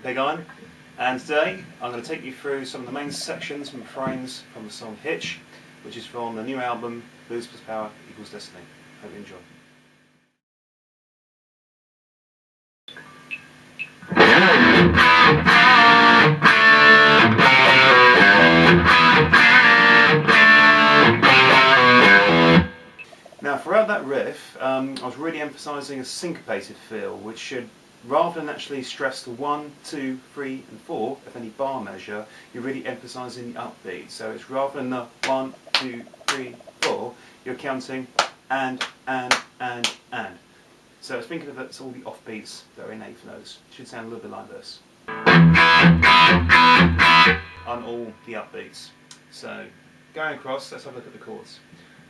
Pig Iron, and today I'm going to take you through some of the main sections and refrains from the song Hitch, which is from the new album Booze Plus Power Equals Destiny. Hope you enjoy. Now, throughout that riff, I was really emphasising a syncopated feel, which should, rather than actually stress the 1, 2, 3 and 4 of any bar measure, you're really emphasising the upbeat. So it's rather than the 1, 2, 3, 4, you're counting and. So think of it as all the offbeats that are in eighth notes. It should sound a little bit like this. On all the upbeats. So going across, let's have a look at the chords.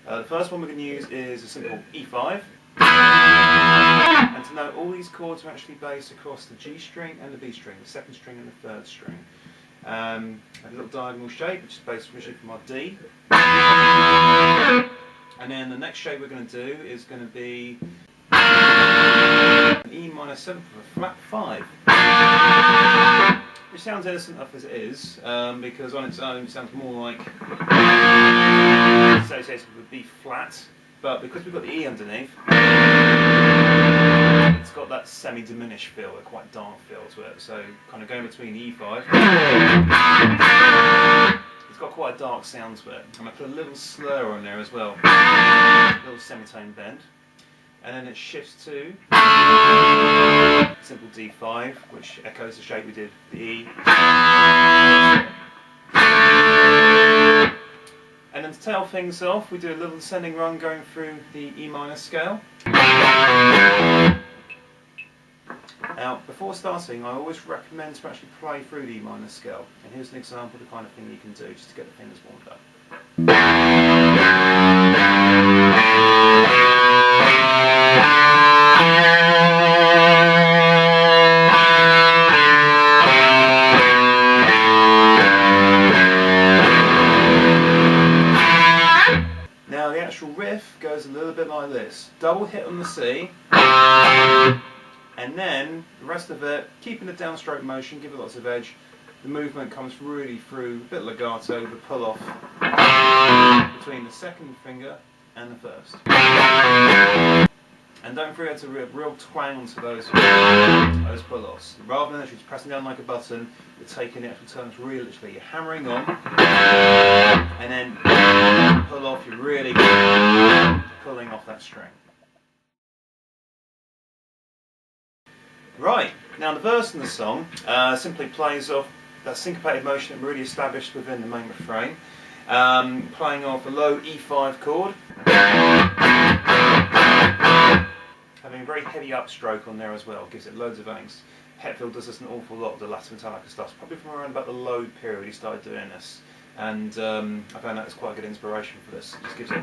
The first one we're going to use is a simple E5. And to note, all these chords are actually based across the G string and the B string, the second string and the third string. A little diagonal shape, which is based originally from our D. And then the next shape we're going to do is going to be an E minor 7 for a flat 5. Which sounds innocent enough as it is, because on its own it sounds more like associated with B flat, but because we've got the E underneath, it's got that semi-diminished feel, a quite dark feel to it. So kind of going between the E5, it's got quite a dark sound to it. I'm going to put a little slur on there as well, a little semitone bend, and then it shifts to simple D5, which echoes the shape we did the E. And then to tail things off, we do a little descending run going through the E minor scale. Now, before starting, I always recommend to actually play through the E minor scale. And here's an example of the kind of thing you can do just to get the fingers warmed up. Now the actual riff goes a little bit like this. Double hit on the C, and then the rest of it, keeping the downstroke motion, give it lots of edge. The movement comes really through, a bit legato, the pull off between the second finger and the first. And don't forget to real twang onto those pull-offs. Rather than actually pressing down like a button, you're taking the actual terms really literally. You're hammering on, and then pull off, you're really pulling off that string. Right, now the verse in the song simply plays off that syncopated motion that we already established within the main refrain, playing off a low E5 chord, having a very heavy upstroke on there as well, gives it loads of angst. Hetfield does this an awful lot of the latter Metallica stuff, probably from around about the Load period he started doing this, and I found that was quite a good inspiration for this. It just gives it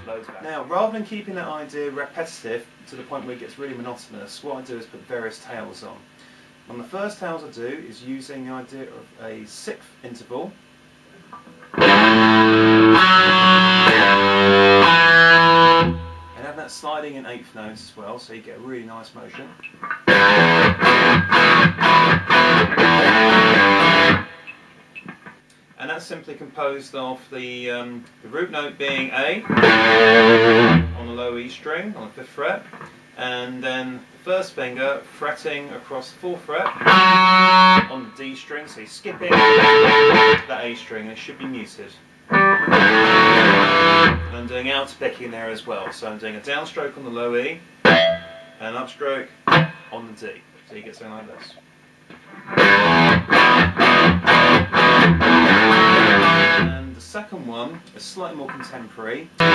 loads of angst. Now, rather than keeping that idea repetitive to the point where it gets really monotonous, what I do is put various tails on. And the first tails I do is using the idea of a sixth interval, and have that sliding in eighth notes as well, so you get a really nice motion. And that's simply composed of the root note being A on the low E string on the 5th fret, and then the first finger fretting across the 4th fret on the D string, so you're skipping that A string and it should be muted. And I'm doing outer picking there as well, so I'm doing a downstroke on the low E and an upstroke on the D, so you get something like this. And the second one is slightly more contemporary, and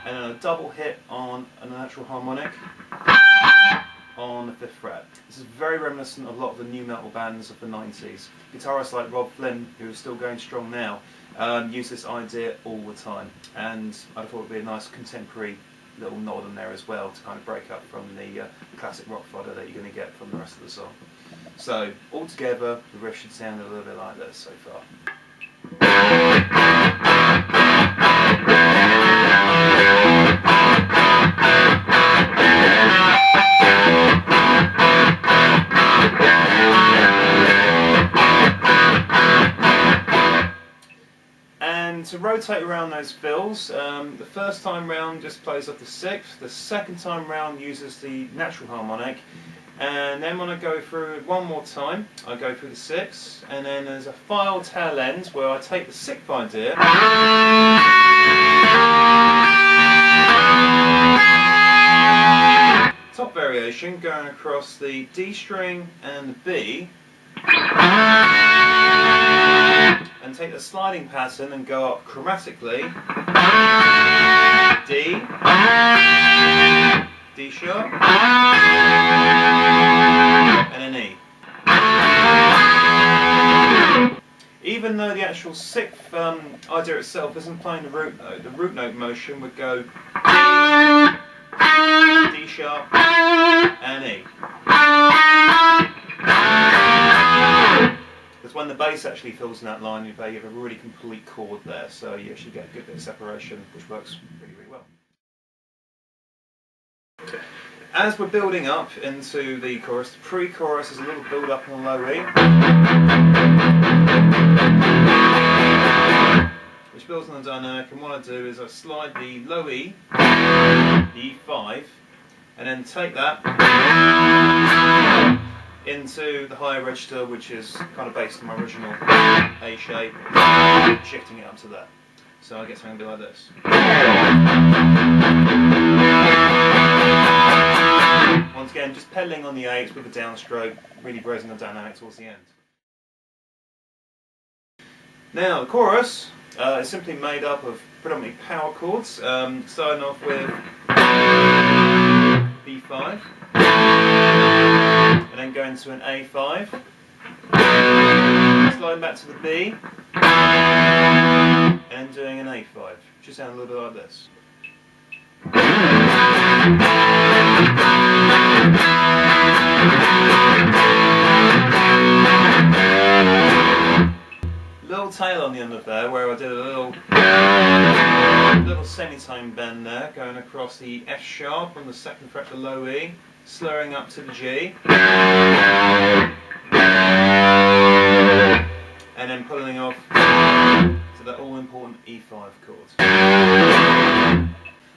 then a double hit on a natural harmonic on the 5th fret. This is very reminiscent of a lot of the new metal bands of the 90s. Guitarists like Rob Flynn, who is still going strong now, use this idea all the time, and I thought it would be a nice contemporary little nod on there as well to kind of break up from the classic rock fodder that you're going to get from the rest of the song. So altogether, the riff should sound a little bit like this so far. to rotate around those fills. The first time round just plays off the sixth, the second time round uses the natural harmonic, and then when I go through it one more time, I go through the sixth, and then there's a file tail end where I take the sixth idea top variation going across the D string and the B, and take the sliding pattern and go up chromatically D, D sharp, and an E. Even though the actual sixth idea itself isn't playing the root note motion would go D, D sharp, and E. Because when the bass actually fills in that line, you have a really complete chord there, so you actually get a good bit of separation, which works really, really well. Okay. As we're building up into the chorus, the pre-chorus is a little build up on low E, which builds on the dynamic, and what I do is I slide the low E, the E5, and then take that into the higher register, which is kind of based on my original A shape, shifting it up to that. So I get something a bit like this. Once again, just pedaling on the eights with a downstroke, really raising the dynamic towards the end. Now the chorus is simply made up of predominantly power chords, starting off with B5, and then going to an A5, sliding back to the B, and then doing an A5, which should sound a little bit like this. Little tail on the end of there, where I did a little semitone bend there, going across the F sharp on the second fret to low E, slurring up to the G, and then pulling off to that all-important E5 chord.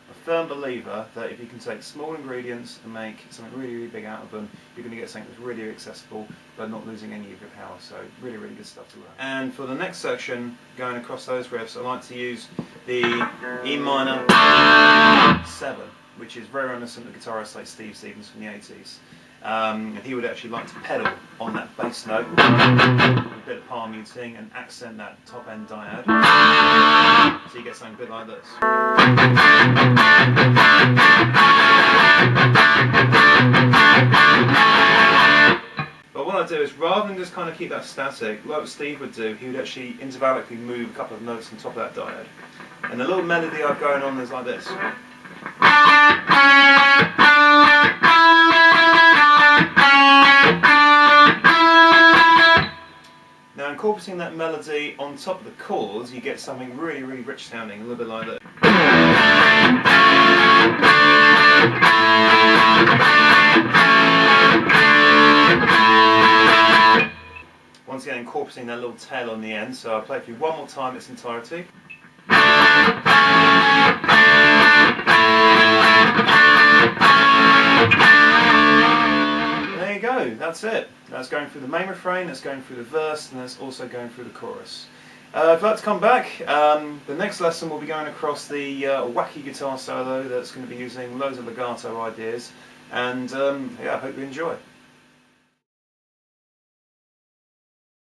A firm believer that if you can take small ingredients and make something really, really big out of them, you're going to get something that's really, really accessible but not losing any of your power. So really, really good stuff to learn. And for the next section, going across those riffs, I like to use the E minor 7, which is very reminiscent of guitarists like Steve Stevens from the 80s. He would actually like to pedal on that bass note with a bit of palm muting and accent that top end dyad. So you get something a bit like this. But what I do is, rather than just kind of keep that static, like what Steve would do, he would actually intervallically move a couple of notes on top of that dyad. And the little melody I've going on is like this. Now incorporating that melody on top of the chords, you get something really, really rich sounding, a little bit like that. Once again, incorporating that little tail on the end, so I'll play it for you one more time in its entirety. There you go, that's it. That's going through the main refrain, that's going through the verse, and that's also going through the chorus. If you'd like to come back, the next lesson will be going across the wacky guitar solo that's going to be using loads of legato ideas, and yeah, I hope you enjoy.